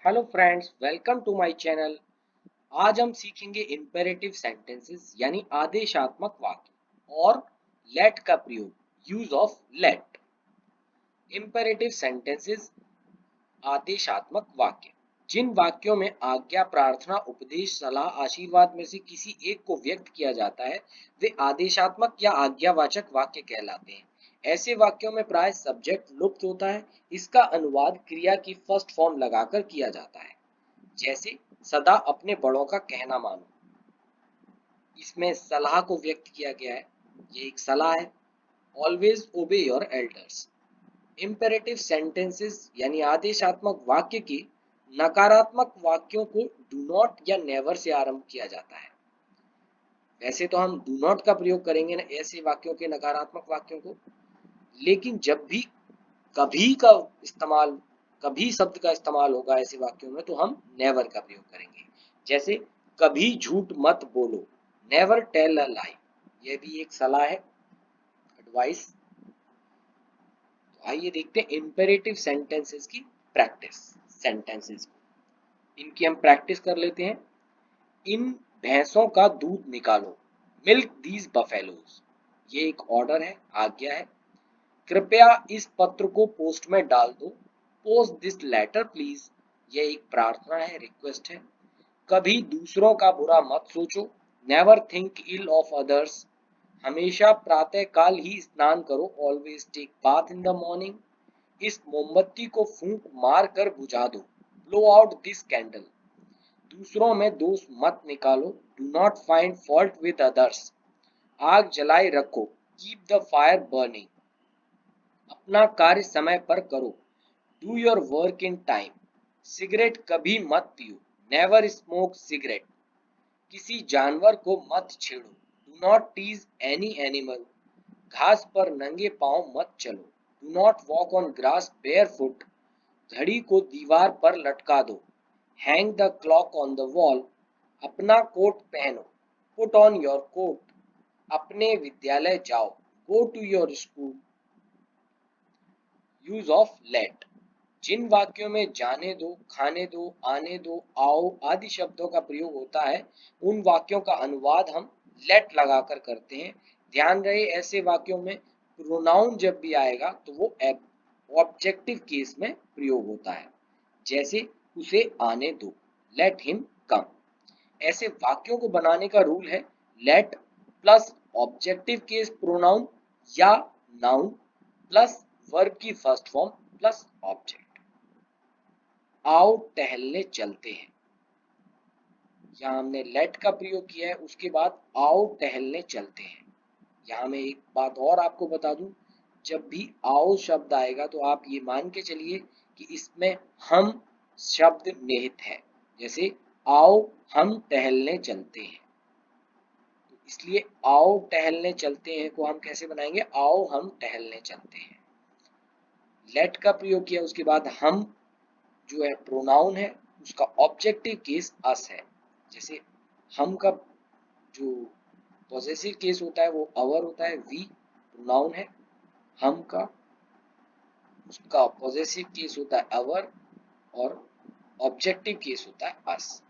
Hello friends, welcome to my channel. आज हम सीखेंगे इंपेरेटिव सेंटेंसेस यानी आदेशात्मक वाक्य और लेट का प्रयोग, use of let. Imperative sentences आदेशात्मक वाक्य जिन वाक्यों में आज्ञा, प्रार्थना, उपदेश, सलाह, आशीर्वाद में से किसी एक को व्यक्त किया जाता है वे आदेशात्मक या आज्ञावाचक वाक्य कहलाते हैं। ऐसे वाक्यों में प्राय सब्जेक्ट लुप्त होता है। इसका अनुवाद क्रिया की फर्स्ट फॉर्म लगाकर किया जाता है। जैसे सदा अपने बड़ों का कहना मानो, इसमें सलाह को व्यक्त किया गया है, ये एक सलाह है। ऑलवेज ओबे योर एल्डर्स। इंपेरेटिव सेंटेंसेस यानी आदेशात्मक वाक्य की नकारात्मक वाक्यों को डू नॉट या नेवर से आरंभ किया जाता है। वैसे तो हम डू नॉट का प्रयोग करेंगे ना ऐसे वाक्यों के, नकारात्मक वाक्यों को, लेकिन जब भी कभी का इस्तेमाल, कभी शब्द का इस्तेमाल होगा ऐसे वाक्यों में तो हम नेवर का प्रयोग करेंगे। जैसे कभी झूठ मत बोलो, नेवर टेल अ लाई, यह भी एक सलाह है, एडवाइस। तो आइए देखते हैं इंपेरेटिव सेंटेंसेस की प्रैक्टिस। सेंटेंसेस को इनकी हम प्रैक्टिस कर लेते हैं। इन भैंसों का दूध निकालो, मिल्क दीज बफेलोज, ये एक ऑर्डर है, आज्ञा है। कृपया इस पत्र को पोस्ट में डाल दो, पोस्ट दिस लेटर प्लीज, यह एक प्रार्थना है, रिक्वेस्ट है। कभी दूसरों का बुरा मत सोचो, never think ill of others, हमेशा प्रातः काल ही स्नान करो, always take bath in the morning. इस मोमबत्ती को फूंक मार कर बुझा दो, ब्लो आउट दिस कैंडल। दूसरों में दोष मत निकालो, do not find fault with others, आग जलाए रखो, कीप द फायर बर्निंग। अपना कार्य समय पर करो, do your work in time. Cigarette कभी मत पियो, नेवर स्मोक सिगरेट। किसी जानवर को मत छेड़ो, do not tease any animal. घास पर नंगे पांव मत चलो, do not walk on grass barefoot. घड़ी को दीवार पर लटका दो, hang the clock on the wall. अपना कोट पहनो, पुट ऑन योर कोट। अपने विद्यालय जाओ, go to your school. Use of let जिन वाक्यों में जाने दो, खाने दो, आने दो, आओ आदि शब्दों का प्रयोग होता है उन वाक्यों का अनुवाद हम लेट लगाकर करते हैं। ध्यान रहे ऐसे वाक्यों में प्रोनाउन जब भी आएगा तो वो ऑब्जेक्टिव केस में प्रयोग होता है। जैसे उसे आने दो, लेट हिम कम। ऐसे वाक्यों को बनाने का रूल है late plus objective case pronoun या नाउन प्लस वर्ब की फर्स्ट फॉर्म प्लस ऑब्जेक्ट। आओ टहलने चलते हैं, यहाँ हमने लेट का प्रयोग किया है, उसके बाद आओ टहलने चलते हैं। यहाँ मैं एक बात और आपको बता दूं, जब भी आओ शब्द आएगा तो आप ये मान के चलिए कि इसमें हम शब्द निहित है। जैसे आओ हम टहलने चलते हैं, तो इसलिए आओ टहलने चलते हैं को हम कैसे बनाएंगे, आओ हम टहलने चलते हैं। लेट का प्रयोग किया, उसके बाद हम जो है प्रोनाउन है, उसका ऑब्जेक्टिव केस अस है। जैसे हम का जो पॉसेसिव केस होता है वो अवर होता है, वी प्रोनाउन है। हम का उसका पॉसेसिव केस होता है अवर और ऑब्जेक्टिव केस होता है अस।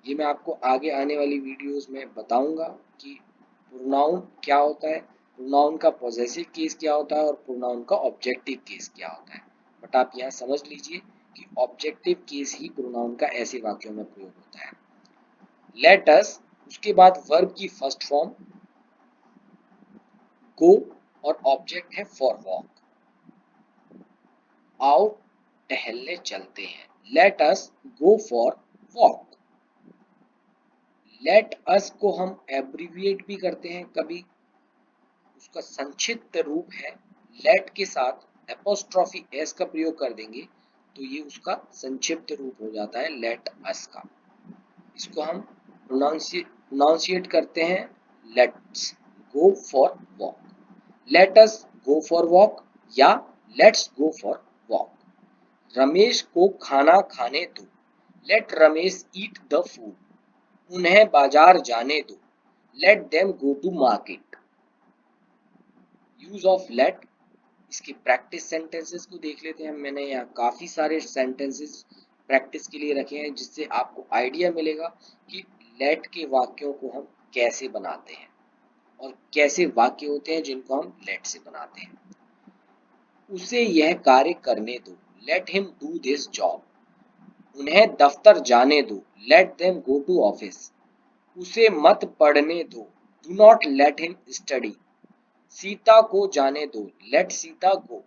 ये मैं आपको आगे आने वाली वीडियोस में बताऊंगा कि प्रोनाउन क्या होता है, प्रोनाउन का पॉसेसिव केस क्या होता है और प्रोनाउन का ऑब्जेक्टिव केस क्या होता है। बट आप यहाँ समझ लीजिए कि ऑब्जेक्टिव केस ही प्रोनाउन का ऐसे वाक्यों में प्रयोग होता है। लेट अस, उसके बाद वर्ब की फर्स्ट फॉर्म गो और ऑब्जेक्ट है फॉर वॉक। आओ टहलने चलते हैं, late us go for walk. Let अस को हम एब्रीविएट भी करते हैं कभी, उसका संक्षिप्त रूप है लेट के साथ एपोस्ट्रॉफी एस का प्रयोग कर देंगे तो ये उसका संक्षिप्त रूप हो जाता है लेट अस का। इसको हम प्रोनाउंसिएट करते हैं let's go for walk, let us go for walk या let's go for walk. Ramesh को खाना खाने दो, let Ramesh eat the food. उन्हें बाजार जाने दो, let them go to market. Use of let, इसकी प्रैक्टिस सेंटेंसेस को देख लेते हैं। मैंने यहाँ काफी सारे सेंटेंसेस प्रैक्टिस के लिए रखे हैं, जिससे आपको आइडिया मिलेगा कि लेट के वाक्यों को हम कैसे बनाते हैं और कैसे वाक्य होते हैं जिनको हम लेट से बनाते हैं। उसे यह कार्य करने दो, let him do this job. उन्हें दफ्तर जाने दो, let them go to office. उसे मत पढ़ने दो, do not let him study. Sita को जाने दो, लेट सीता गो।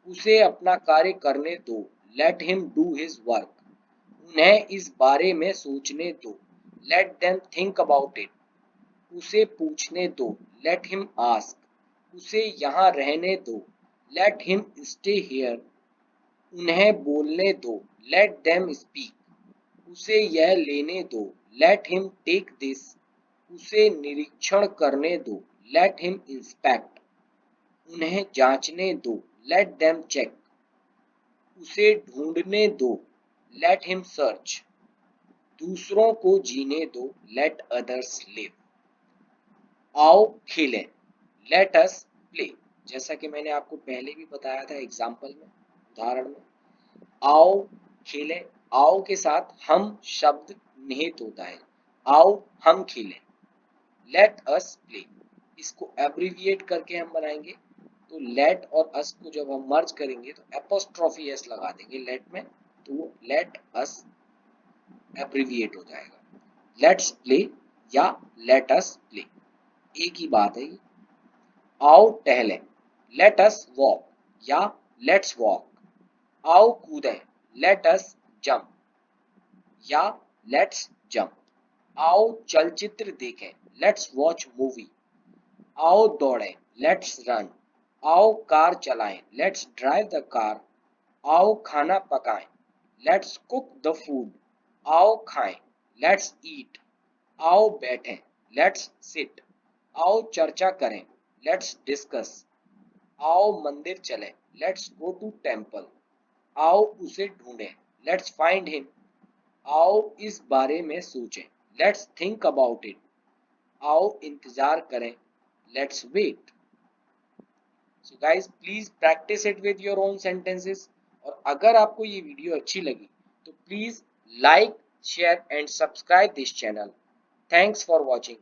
उसे अपना कार्य करने दो, let him do his work. उन्हें इस बारे में सोचने दो, let them think about it. उसे पूछने दो, लेट हिम आस्क। उसे यहाँ रहने दो, लेट हिम स्टे हियर। उन्हें बोलने दो, लेट देम स्पीक। उसे यह लेने दो, लेट हिम टेक दिस। उसे निरीक्षण करने दो, लेट हिम इंस्पेक्ट। उन्हें जांचने दो, लेट देम चेक। उसे ढूंढने दो, लेट हिम सर्च। दूसरों को जीने दो, लेट अदर्स लिव। आओ खेलें, लेट अस प्ले। जैसा कि मैंने आपको पहले भी बताया था एग्जाम्पल में, उदाहरण में, आओ खेलें, आओ के साथ हम शब्द निहित होता है, आओ हम खेलें। लेट अस प्ले, इसको एब्रिविएट करके हम बनाएंगे, तो लेट और अस को जब हम मर्ज करेंगे तो एपोस्ट्रोफी एस लगा देंगे लेट में, तो वो लेट अस एब्रिविएट हो जाएगा। लेट्स प्ले या लेट अस प्ले, एक ही बात है ये। आओ टहलें, लेट अस वॉक या लेट्स वॉक। आओ कूदें, लेट अस जंप या लेट्स जंप। आओ चलचित्र देखें, लेट्स वॉच मूवी। आओ दौड़ें, लेट्स रन। आओ कार चलाएं, लेट्स ड्राइव द कार। आओ खाना पकाएं, लेट्स कुक द फूड। आओ खाएं, लेट्स ईट। आओ बैठें, लेट्स सिट। आओ चर्चा करें, लेट्स डिस्कस। आओ मंदिर चलें, लेट्स गो टू टेम्पल। आओ उसे ढूंढें, लेट्स फाइंड हिम। आओ इस बारे में सोचें, लेट्स थिंक अबाउट इट। आओ इंतजार करें, let's wait. So guys, please practise it with your own sentences. और अगर आपको ये वीडियो अच्छी लगी तो please like, share and subscribe this channel. Thanks for watching.